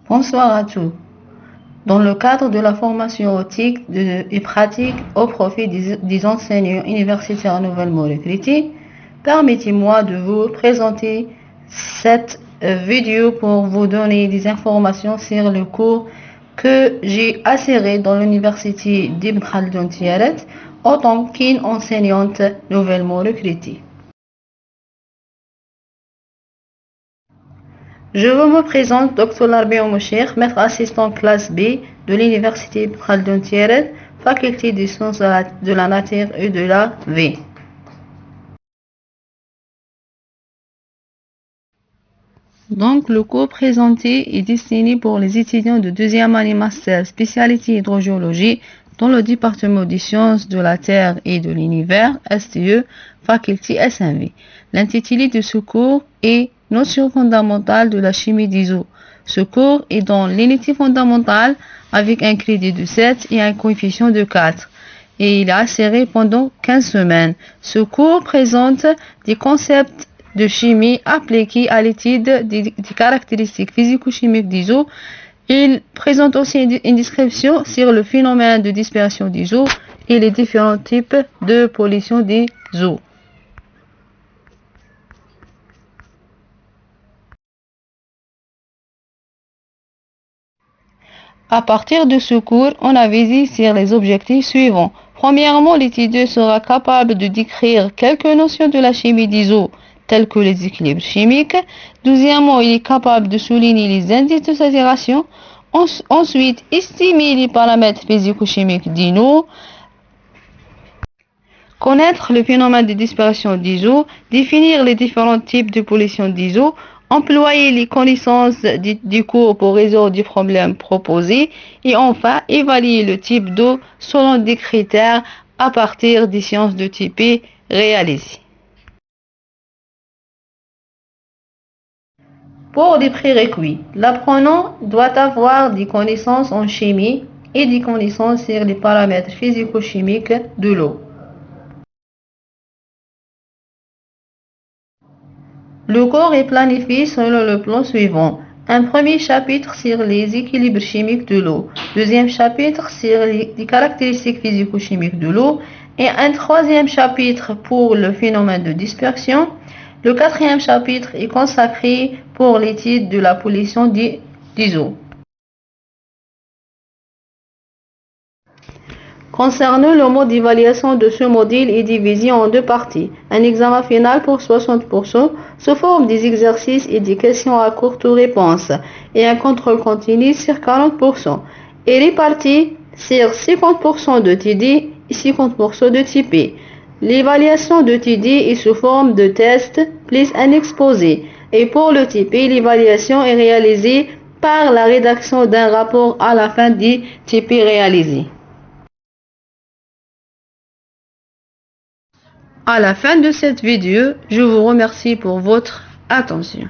Bonsoir à tous. Dans le cadre de la formation éthique et pratique au profit des enseignants universitaires nouvellement recrutés, permettez-moi de vous présenter cette vidéo pour vous donner des informations sur le cours que j'ai assuré dans l'université d'Ibn Khaldun Tiaret en tant qu'enseignante nouvellement recrutée. Je me présente Dr Larbi Moucher, maître assistant classe B de l'université Ibn Khaldun Tiaret, faculté des sciences de la nature et de la vie. Donc, le cours présenté est destiné pour les étudiants de deuxième année master spécialité hydrogéologie dans le département des sciences de la Terre et de l'univers, STE, faculté SMV. L'intitulé de ce cours est Notions fondamentales de la chimie des eaux. Ce cours est dans l'unité fondamentale avec un crédit de 7 et un coefficient de 4. Et il est assuré pendant 15 semaines. Ce cours présente des concepts de chimie appliqués à l'étude des caractéristiques physico-chimiques des eaux. Il présente aussi une description sur le phénomène de dispersion des eaux et les différents types de pollution des eaux. À partir de ce cours, on a visé sur les objectifs suivants. Premièrement, l'étudiant sera capable de décrire quelques notions de la chimie des eaux, telles que les équilibres chimiques. Deuxièmement, il est capable de souligner les indices de saturation. Ensuite, estimer les paramètres physico-chimiques des eaux. Connaître le phénomène de dispersion des eaux, définir les différents types de pollution des eaux, employer les connaissances du cours pour résoudre des problèmes proposés et enfin évaluer le type d'eau selon des critères à partir des sciences de type réalisées. Pour les prérequis, l'apprenant doit avoir des connaissances en chimie et des connaissances sur les paramètres physico-chimiques de l'eau. Le cours est planifié selon le plan suivant. Un premier chapitre sur les équilibres chimiques de l'eau, deuxième chapitre sur les caractéristiques physico-chimiques de l'eau et un troisième chapitre pour le phénomène de dispersion. Le quatrième chapitre est consacré pour l'étude de la pollution des eaux. Concernant le mode d'évaluation de ce module est divisé en deux parties. Un examen final pour 60% sous forme des exercices et des questions à courte réponse et un contrôle continu sur 40% est réparti sur 50% de TD et 50% de TP. L'évaluation de TD est sous forme de test plus un exposé et pour le TP, l'évaluation est réalisée par la rédaction d'un rapport à la fin du TP réalisé. À la fin de cette vidéo, je vous remercie pour votre attention.